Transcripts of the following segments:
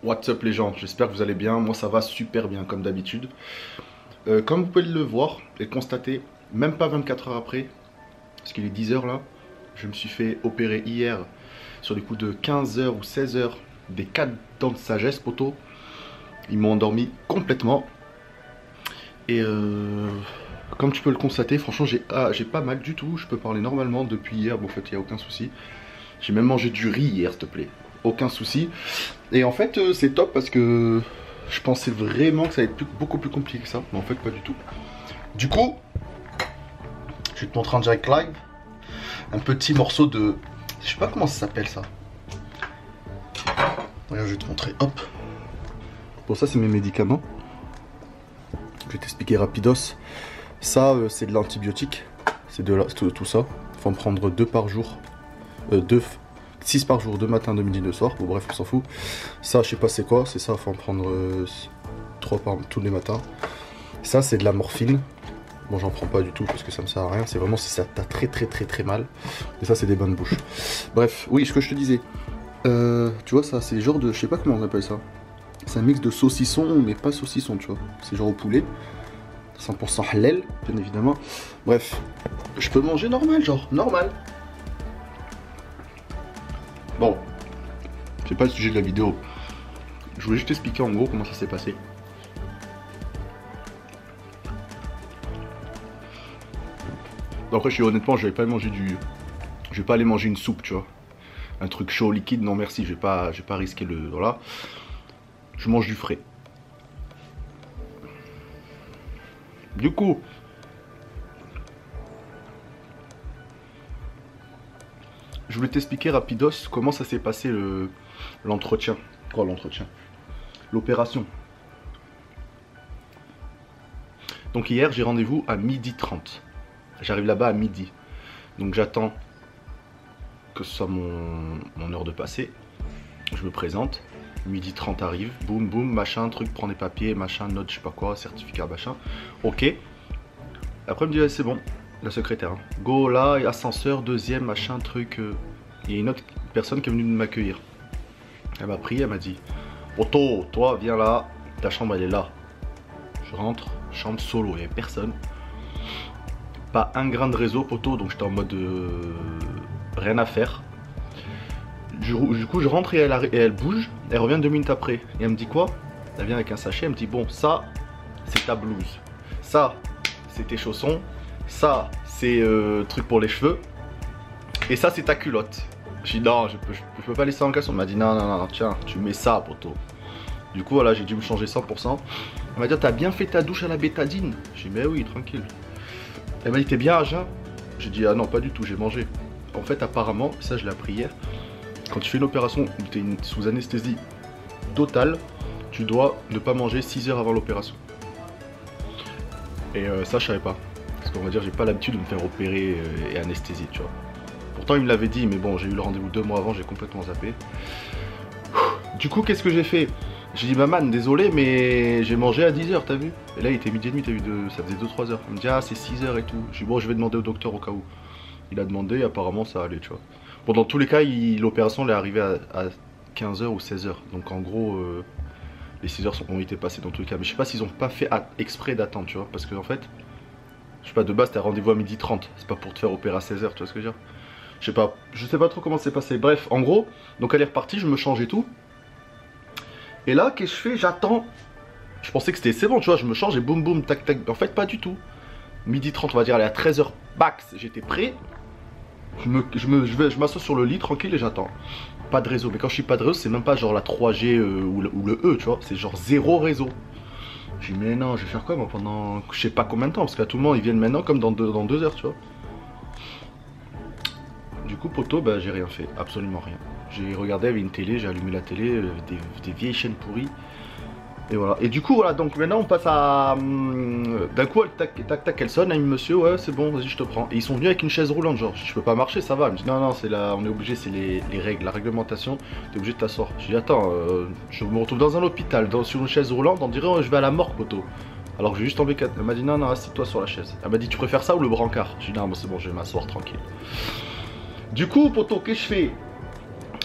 What's up les gens, j'espère que vous allez bien, moi ça va super bien comme d'habitude. Comme vous pouvez le voir et le constater, même pas 24 heures après, parce qu'il est 10 heures là, je me suis fait opérer hier sur des coups de 15 heures ou 16 heures des 4 dents de sagesse poteau. Ils m'ont endormi complètement. Et comme tu peux le constater, franchement j'ai pas mal du tout, je peux parler normalement depuis hier, bon en fait il n'y a aucun souci. J'ai même mangé du riz hier s'il te plaît, aucun souci. Et en fait c'est top parce que je pensais vraiment que ça allait être beaucoup plus compliqué que ça, mais en fait pas du tout. Du coup, je vais te montrer en direct live un petit morceau de... Je sais pas comment ça s'appelle ça. Regarde, je vais te montrer, hop. Bon ça c'est mes médicaments. Je vais t'expliquer rapidos. Ça c'est de l'antibiotique, c'est tout ça. Il faut en prendre 2 par jour. 6 par jour, 2 matins, 2 midi, 2 soirs. Bon bref on s'en fout. Ça je sais pas c'est quoi, c'est ça, il faut en prendre 3 par tous les matins. Ça c'est de la morphine. Bon j'en prends pas du tout parce que ça me sert à rien. C'est vraiment si ça t'a très mal. Et ça c'est des bains de bouche. Bref, oui ce que je te disais. Tu vois ça c'est le genre de, je sais pas comment on appelle ça. C'est un mix de saucisson mais pas saucisson tu vois. C'est genre au poulet. 100% halal bien évidemment. Bref, je peux manger normal genre, normal. Bon, c'est pas le sujet de la vidéo. Je voulais juste t'expliquer en gros comment ça s'est passé. Après, honnêtement, je vais pas manger je vais pas aller manger une soupe, tu vois. Un truc chaud, liquide, non merci, je vais pas risquer le... Voilà. Je mange du frais. Du coup... Je voulais t'expliquer rapidos comment ça s'est passé l'entretien. Quoi l'entretien? L'opération. Donc hier, j'ai rendez-vous à 12h30. J'arrive là-bas à midi. Donc j'attends que ce soit mon heure de passer. Je me présente. 12h30 arrive. Boum, boum, machin, truc, prends des papiers, machin, note, je sais pas quoi, certificat, machin. Ok. Après, elle me dit, c'est bon. La secrétaire. Hein. Go là, ascenseur, deuxième, machin, truc. Il y a une autre personne qui est venue m'accueillir. Elle m'a pris, elle m'a dit, Otto, toi, viens là. Ta chambre, elle est là. Je rentre, chambre solo, il n'y avait personne. Pas un grain de réseau, poteau, donc j'étais en mode rien à faire. Du coup, je rentre et elle bouge. Elle revient 2 minutes après. Et elle me dit quoi? Elle vient avec un sachet. Elle me dit bon, ça, c'est ta blouse. Ça, c'est tes chaussons. Ça, c'est truc pour les cheveux. Et ça, c'est ta culotte. J'ai dit non, je peux pas laisser en caleçon. Elle m'a dit non, tiens, tu mets ça, poteau. Du coup, voilà, j'ai dû me changer 100%. Elle m'a dit t'as bien fait ta douche à la bétadine? J'ai dit mais oui, tranquille. Elle m'a dit t'es bien à jeun? J'ai dit ah non pas du tout, j'ai mangé. En fait apparemment, ça je l'ai appris hier, quand tu fais une opération où tu es sous anesthésie totale, tu dois ne pas manger 6 heures avant l'opération. Et ça je savais pas. Parce qu'on va dire j'ai pas l'habitude de me faire opérer et anesthésier tu vois. Pourtant il me l'avait dit mais bon j'ai eu le rendez-vous 2 mois avant, j'ai complètement zappé. Du coup qu'est-ce que j'ai fait? J'ai dit maman désolé mais j'ai mangé à 10 heures t'as vu? Et là il était midi et demi, t'as vu ça faisait 2-3 heures. Il me dit ah c'est 6 heures et tout. J'ai dit bon je vais demander au docteur au cas où. Il a demandé et apparemment ça allait tu vois. Bon dans tous les cas l'opération elle est arrivée à 15 heures ou 16 heures. Donc en gros les 6 heures ont été passées dans tous les cas. Mais je sais pas s'ils ont pas fait exprès d'attendre tu vois. Parce que en fait, je sais pas de base t'as rendez-vous à 12h30. C'est pas pour te faire opérer à 16 heures tu vois ce que je veux dire. Je sais pas trop comment c'est passé. Bref en gros, donc elle est repartie, je me change et tout. Et là, qu'est-ce que je fais? J'attends. Je pensais que c'est bon, tu vois, je me change et boum boum, tac tac. En fait, pas du tout. 12h30, on va dire, elle est à 13h max, j'étais prêt. Je m'assois sur le lit tranquille et j'attends. Pas de réseau, mais quand je suis pas de réseau, c'est même pas genre la 3G ou le E, tu vois, c'est genre 0 réseau. J'ai dit, mais non, je vais faire quoi moi pendant je sais pas combien de temps, parce qu'à tout le monde, ils viennent maintenant comme dans 2 heures, tu vois. Du coup, poteau, bah, j'ai rien fait, absolument rien. J'ai regardé, il y avait une télé, j'ai allumé la télé, des vieilles chaînes pourries. Et voilà. Et du coup, voilà, donc maintenant on passe à... D'un coup, tac, tac, tac, elle sonne, elle me dit monsieur, ouais, c'est bon, vas-y, je te prends. Et ils sont venus avec une chaise roulante, genre, je peux pas marcher, ça va. Elle me dit, non, c'est là, on est obligé, c'est les règles, la réglementation, t'es obligé de t'asseoir. Je dis, attends, je me retrouve dans un hôpital, sur une chaise roulante, on dirait, je vais à la morgue, poteau. Alors que j'ai juste tombé 4. Elle m'a dit, non, assieds-toi sur la chaise. Elle m'a dit, tu préfères ça ou le brancard? Je dis, non, c'est bon, je vais m'asseoir tranquille. Du coup, poteau, qu'est-ce que je fais?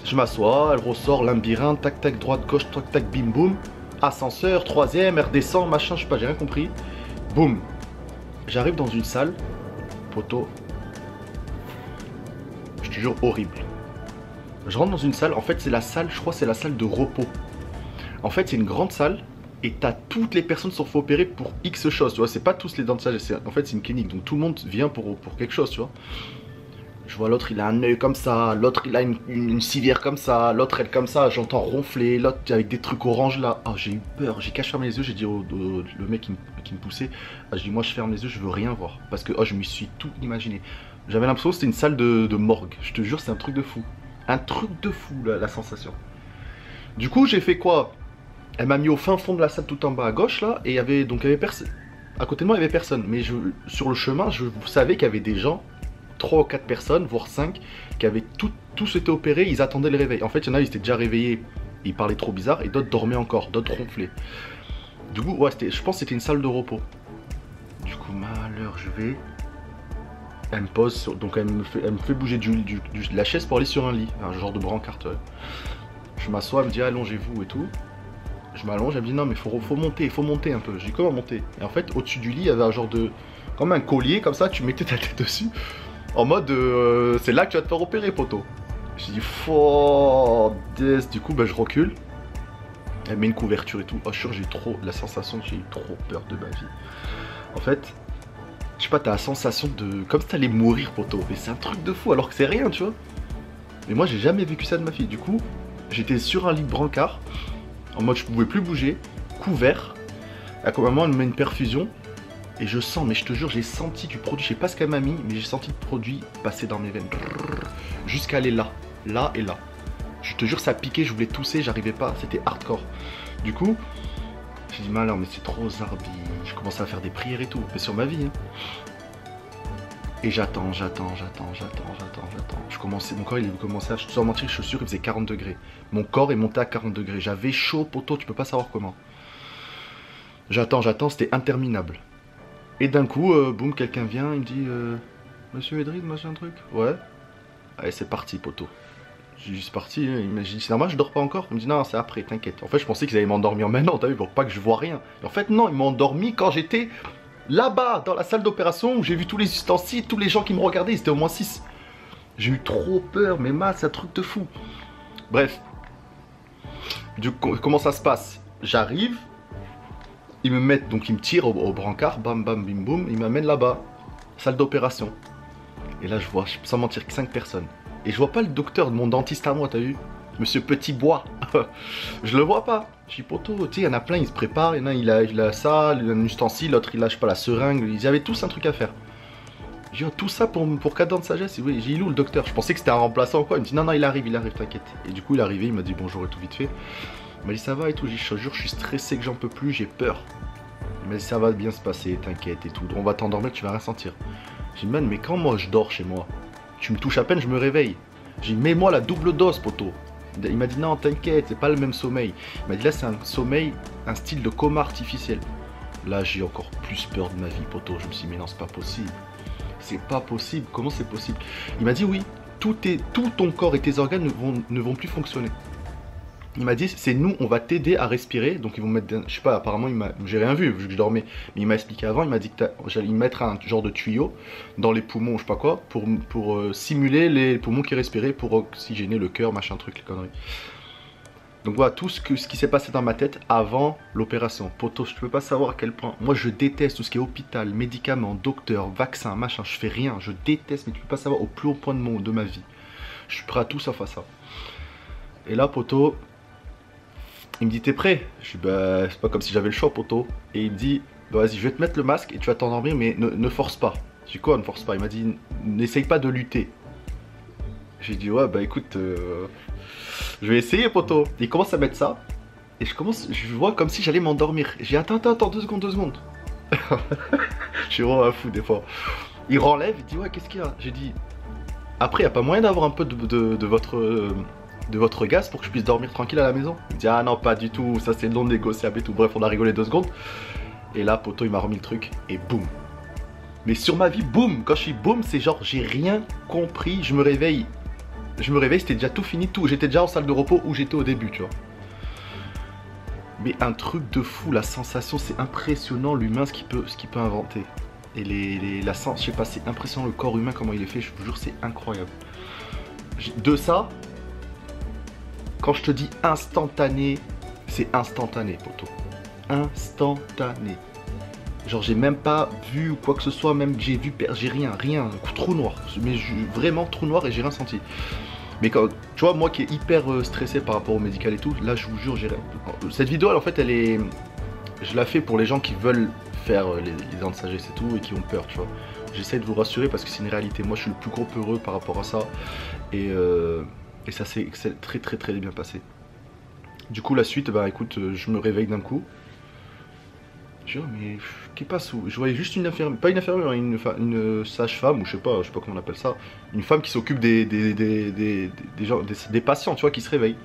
Je m'assois, elle ressort, labyrinthe, tac tac, droite, gauche, tac tac, bim boum. Ascenseur, troisième, elle redescend, machin, je sais pas, j'ai rien compris. Boum. J'arrive dans une salle, poteau. Je te jure, horrible. Je rentre dans une salle, en fait c'est la salle, je crois c'est la salle de repos. En fait c'est une grande salle et t'as toutes les personnes qui sont fait opérer pour X choses, tu vois. C'est pas tous les dents de sagesse, en fait c'est une clinique, donc tout le monde vient pour quelque chose, tu vois. Je vois l'autre il a un œil comme ça, l'autre il a une civière comme ça, l'autre elle comme ça, j'entends ronfler, l'autre avec des trucs orange là. Ah j'ai eu peur, j'ai caché fermé les yeux, j'ai dit le mec qui me poussait, ah, je dis moi je ferme les yeux, je veux rien voir. Parce que oh, je me suis tout imaginé. J'avais l'impression que c'était une salle de morgue, je te jure c'est un truc de fou. Un truc de fou la sensation. Du coup j'ai fait quoi? Elle m'a mis au fin fond de la salle tout en bas à gauche là, et il y avait personne. À côté de moi il y avait personne, mais sur le chemin je savais qu'il y avait des gens, 3 ou 4 personnes, voire 5, qui avaient tous été opérés, ils attendaient le réveil. En fait il y en a, ils étaient déjà réveillés, ils parlaient trop bizarre, et d'autres dormaient encore, d'autres ronflaient. Du coup ouais, je pense que c'était une salle de repos. Du coup malheur, je vais... Elle me pose, donc elle me fait bouger de la chaise pour aller sur un lit, un genre de brancard. Je m'assois, elle me dit allongez-vous et tout. Je m'allonge, elle me dit non mais faut monter un peu. Je dis comment monter? Et en fait au-dessus du lit il y avait un genre de... comme un collier comme ça, tu mettais ta tête dessus. En mode c'est là que tu vas te faire opérer poteau. Je dis oh des... Du coup bah, je recule. Elle met une couverture et tout. Oh je suis sûr j'ai trop la sensation que j'ai eu trop peur de ma vie. En fait... je sais pas, t'as la sensation de... comme si t'allais mourir, poteau. Mais c'est un truc de fou, alors que c'est rien, tu vois. Mais moi, j'ai jamais vécu ça de ma vie. Du coup, j'étais sur un lit de brancard, en mode je pouvais plus bouger, couvert. À un moment, elle me met une perfusion, et je sens, mais je te jure, j'ai senti du produit, je sais pas ce qu'elle m'a mis, mais j'ai senti le produit passer dans mes veines. Jusqu'à aller là, là et là. Je te jure, ça piquait, je voulais tousser, j'arrivais pas, c'était hardcore. Du coup... j'ai dit malheur mais c'est trop zarbi. Je commence à faire des prières et tout, mais sur ma vie hein. Et j'attends. Je commençais, mon corps il commençait à, sans mentir, je suis sûr il faisait 40 degrés. Mon corps est monté à 40 degrés. J'avais chaud poteau, tu peux pas savoir comment. J'attends, c'était interminable. Et d'un coup, boum, quelqu'un vient, il me dit Monsieur Edrid, machin truc. Ouais. Allez c'est parti poteau. J'ai juste parti, hein. Il m'a dit c'est normal je dors pas encore. Il me dit non c'est après t'inquiète. En fait je pensais qu'ils allaient m'endormir maintenant, t'as vu, pour pas que je vois rien. Et en fait non, ils m'ont endormi quand j'étais là-bas dans la salle d'opération où j'ai vu tous les ustensiles, tous les gens qui me regardaient, ils étaient au moins 6. J'ai eu trop peur, mais c'est un truc de fou. Bref. Du coup, comment ça se passe? J'arrive, ils me mettent, donc ils me tirent au brancard, bam bam bim boum, ils m'amènent là-bas, salle d'opération. Et là je vois, sans mentir, que 5 personnes. Et je vois pas le docteur, mon dentiste à moi, t'as vu? Monsieur Petit Bois. Je le vois pas. Je dis poteau, tu sais, il y en a plein, ils se préparent. Il y en a, il a ça, il a un ustensile, l'autre il a, je sais pas, la seringue. Ils avaient tous un truc à faire. J'ai dit, oh, tout ça pour 4 dents de sagesse. Oui, j'ai dit, où le docteur? Je pensais que c'était un remplaçant ou quoi. Il me dit, non, non, il arrive, t'inquiète. Et du coup, il est arrivé, il m'a dit bonjour et tout vite fait. Il m'a dit, ça va et tout. J'ai dit, je te jure, je suis stressé que j'en peux plus, j'ai peur. Il m'a dit, ça va bien se passer, t'inquiète et tout. On va t'endormir, tu vas rien sentir. J'ai dit, man, mais quand moi je dors chez moi, tu me touches à peine, je me réveille. J'ai dit, mets-moi la double dose, poteau. Il m'a dit, non, t'inquiète, c'est pas le même sommeil. Il m'a dit, là, c'est un sommeil, un style de coma artificiel. Là, j'ai encore plus peur de ma vie, poteau. Je me suis dit, mais non, c'est pas possible. C'est pas possible. Comment c'est possible? Il m'a dit, oui, tout ton corps et tes organes ne vont plus fonctionner. Il m'a dit, c'est nous, on va t'aider à respirer. Donc ils vont mettre, je sais pas, apparemment, j'ai rien vu que je dormais. Mais il m'a expliqué avant, il m'a dit que j'allais mettre un genre de tuyau dans les poumons, je sais pas quoi, pour simuler les poumons qui respiraient, pour oxygéner le cœur, machin truc, les conneries. Donc voilà, tout ce qui s'est passé dans ma tête avant l'opération. Poto, je peux pas savoir à quel point. Moi, je déteste tout ce qui est hôpital, médicaments, docteur, vaccin, machin. Je fais rien, je déteste, mais tu peux pas savoir au plus haut point de ma vie. Je suis prêt à tout sauf à ça. Et là, poto... il me dit, t'es prêt? Je dis, bah, c'est pas comme si j'avais le choix, poteau. Et il me dit, bah, vas-y, je vais te mettre le masque et tu vas t'endormir, mais ne force pas. Je dis, quoi, ne force pas? Il m'a dit, n'essaye pas de lutter. J'ai dit, ouais, bah écoute, je vais essayer, poteau. Il commence à mettre ça. Et je vois comme si j'allais m'endormir. J'ai dit, attends, 2 secondes. Je suis vraiment un fou des fois. Il renlève, il dit, ouais, qu'est-ce qu'il y a? J'ai dit, après, il n'y a pas moyen d'avoir un peu de votre gaz pour que je puisse dormir tranquille à la maison? Il me dit, ah non, pas du tout, ça c'est non négociable et tout. Bref, on a rigolé 2 secondes. Et là, poto, il m'a remis le truc et boum. Mais sur ma vie, boum. Quand je suis boum, c'est genre, j'ai rien compris. Je me réveille je me réveille, c'était déjà tout fini, tout. J'étais déjà en salle de repos où j'étais au début, tu vois. Mais un truc de fou, la sensation, c'est impressionnant l'humain ce qu'il peut inventer. Et la sens, je sais pas, c'est impressionnant le corps humain, comment il est fait, je vous jure, c'est incroyable. De ça, quand je te dis instantané, c'est instantané, poto. Instantané. Genre j'ai même pas vu ou quoi que ce soit, même j'ai rien, trou noir. Mais vraiment trou noir et j'ai rien senti. Mais quand, tu vois, moi qui est hyper stressé par rapport au médical et tout, là je vous jure, j'ai rien. Cette vidéo, en fait, je la fais pour les gens qui veulent faire les dents de sagesse et tout et qui ont peur, tu vois. J'essaie de vous rassurer parce que c'est une réalité. Moi je suis le plus gros peureux par rapport à ça. Et ça s'est très bien passé. Du coup la suite, bah écoute, je me réveille d'un coup. Je dis, mais qu'est-ce qui passe où? Je voyais juste une infirmière, pas une infirmière, une sage-femme, ou je sais pas comment on appelle ça. Une femme qui s'occupe des patients, tu vois, qui se réveillent.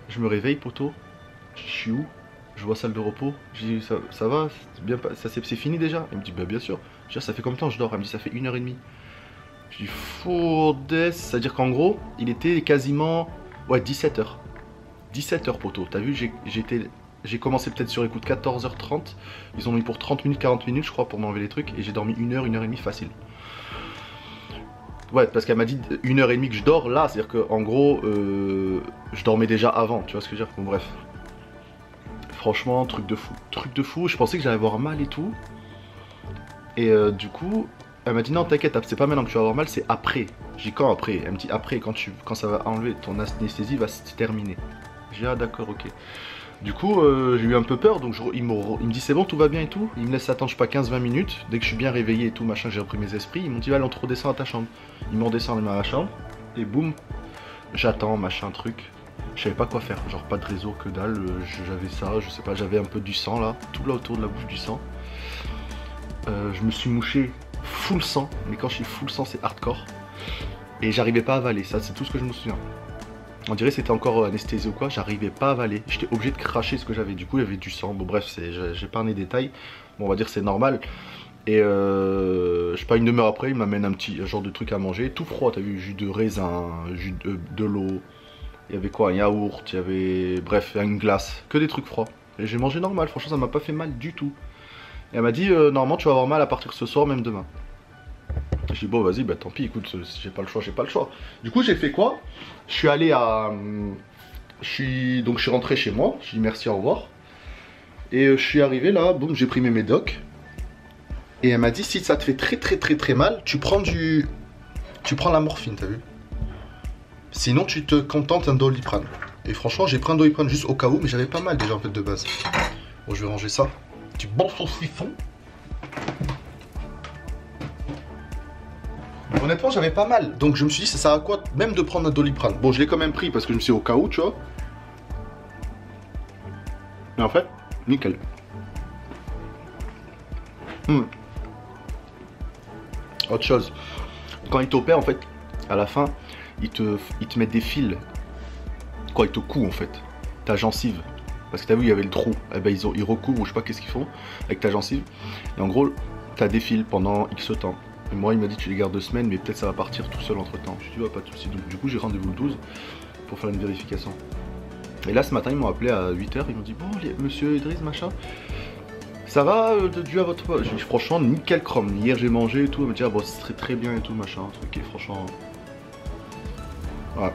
Je me réveille, poto. Je suis où? Je vois salle de repos. Je dis, ça va, c'est fini déjà? Elle me dit, bah bien sûr. Je dis, ça fait combien de temps je dors? Elle me dit, ça fait 1h30. Je dis, fourdesse. C'est-à-dire qu'en gros, il était quasiment, ouais, 17h. 17h, poto. T'as vu, j'ai commencé peut-être sur les coups de 14h30. Ils ont mis pour 30 minutes, 40 minutes, je crois, pour m'enlever les trucs. Et j'ai dormi 1h30 facile. Ouais, parce qu'elle m'a dit 1h30 que je dors là. C'est-à-dire qu'en gros, je dormais déjà avant. Tu vois ce que je veux dire? Bon, bref. Franchement, truc de fou. Truc de fou. Je pensais que j'allais avoir mal et tout. Et du coup, elle m'a dit non, t'inquiète, c'est pas maintenant que tu vas avoir mal, c'est après. J'ai dit quand après? Elle me dit après, quand ça va enlever, ton anesthésie va se terminer. J'ai dit ah d'accord, ok. Du coup, j'ai eu un peu peur, donc il me dit c'est bon, tout va bien et tout. Il me laisse attendre, je sais pas, 15-20 minutes. Dès que je suis bien réveillé et tout, machin, j'ai repris mes esprits. Ils m'ont dit allez, on te redescend à ta chambre. Ils m'ont redescendu à ma chambre, et boum, j'attends, machin, truc. Je savais pas quoi faire, genre pas de réseau, que dalle. J'avais ça, je sais pas, j'avais un peu du sang là, tout là autour de la bouche du sang. Je me suis mouché full sang, mais quand je suis full sang, c'est hardcore. Et j'arrivais pas à avaler, ça c'est tout ce que je me souviens. On dirait que c'était encore anesthésié ou quoi, j'arrivais pas à avaler. J'étais obligé de cracher ce que j'avais, du coup il y avait du sang. Bon bref, j'ai pas un des détails, bon, on va dire c'est normal. Et je sais pas, une demi-heure après, il m'amène un genre de truc à manger, tout froid, t'as vu, jus de raisin, jus de l'eau. Il y avait quoi, un yaourt, il y avait, bref, une glace, que des trucs froids. Et j'ai mangé normal, franchement ça m'a pas fait mal du tout. Et elle m'a dit, normalement tu vas avoir mal à partir de ce soir, même demain. J'ai dit, bon vas-y, bah tant pis, écoute, si j'ai pas le choix, j'ai pas le choix. Du coup j'ai fait quoi? Je suis allé à... Donc je suis rentré chez moi, j'ai dit merci, au revoir. Et je suis arrivé là, boum, j'ai pris mes médocs. Et elle m'a dit, si ça te fait très mal, tu prends la morphine, t'as vu? Sinon tu te contentes d'un Doliprane. Et franchement j'ai pris un Doliprane juste au cas où, mais j'avais pas mal déjà en fait de base. Bon, je vais ranger ça. Du bon saucisson. Honnêtement j'avais pas mal, donc je me suis dit ça sert à quoi même de prendre un Doliprane. Bon, je l'ai quand même pris parce que je me suis dit au cas où, tu vois. Mais en fait, nickel. Autre chose, quand ils t'opèrent en fait, à la fin, ils te mettent des fils. Quoi, ils te couent en fait, ta gencive. Parce que t'as vu, il y avait le trou. Eh ben, ils recouvrent, ou je sais pas qu'est-ce qu'ils font avec ta gencive. Et en gros, t'as des fils pendant X temps. Et moi, il m'a dit tu les gardes 2 semaines, mais peut-être ça va partir tout seul entre temps. Je lui ai dit, ouais, pas de soucis. Donc, du coup, j'ai rendez-vous le 12 pour faire une vérification. Et là, ce matin, ils m'ont appelé à 8h. Ils m'ont dit, bon, monsieur Idriss, machin, ça va dû à votre. J'ai dit, franchement, nickel chrome. Hier, j'ai mangé et tout. Elle m'a dit, ah, bon, ce serait très bien et tout, machin. Ok, franchement. Voilà.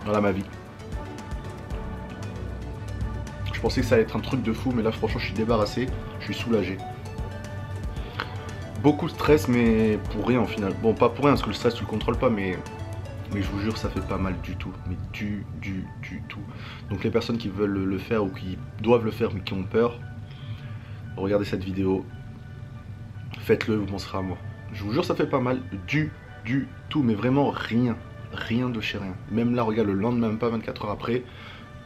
Voilà ma vie. Je pensais que ça allait être un truc de fou, mais là, franchement, je suis débarrassé. Je suis soulagé. Beaucoup de stress, mais pour rien, au final. Bon, pas pour rien, parce que le stress, tu le contrôles pas, mais je vous jure, ça fait pas mal du tout. Mais du tout. Donc, les personnes qui veulent le faire ou qui doivent le faire, mais qui ont peur, regardez cette vidéo. Faites-le, vous penserez à moi. Je vous jure, ça fait pas mal du tout, mais vraiment rien. Rien de chez rien. Même là, regarde, le lendemain, même pas 24 heures après,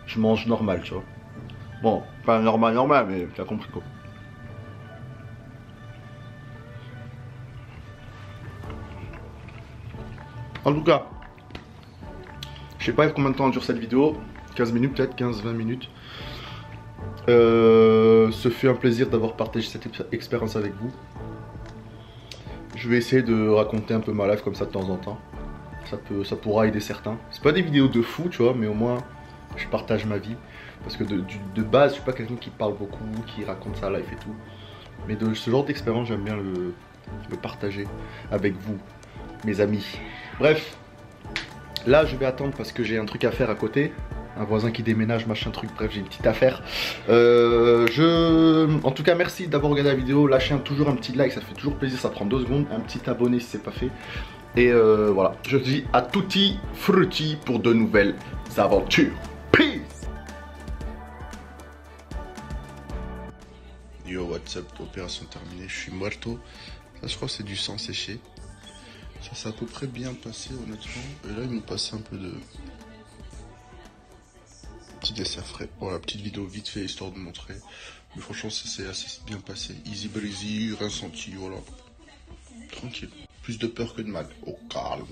je mange normal, tu vois. Bon, pas normal, mais tu as compris quoi. En tout cas, je sais pas combien de temps dure cette vidéo, 15 minutes peut-être, 15-20 minutes. Ce fut un plaisir d'avoir partagé cette expérience avec vous. Je vais essayer de raconter un peu ma life comme ça de temps en temps. ça pourra aider certains. C'est pas des vidéos de fou, tu vois, mais au moins je partage ma vie. Parce que de base, je suis pas quelqu'un qui parle beaucoup, qui raconte sa life et tout. Mais de ce genre d'expérience, j'aime bien le partager avec vous, mes amis. Bref, là je vais attendre parce que j'ai un truc à faire à côté. Un voisin qui déménage, machin truc, bref j'ai une petite affaire. En tout cas merci d'avoir regardé la vidéo. Lâchez toujours un petit like, ça fait toujours plaisir, ça prend 2 secondes. Un petit abonné si c'est pas fait. Et voilà, je dis à tutti frutti pour de nouvelles aventures. Peace. Yo, what's up, opération terminée, je suis muerto. Ça je crois que c'est du sang séché. Ça s'est à peu près bien passé honnêtement. Et là ils m'ont passé un peu de petit dessert frais. Bon, la petite vidéo vite fait histoire de montrer. Mais franchement c'est assez bien passé. Easy breezy, rien senti, voilà. Tranquille. Plus de peur que de mal. Au calme.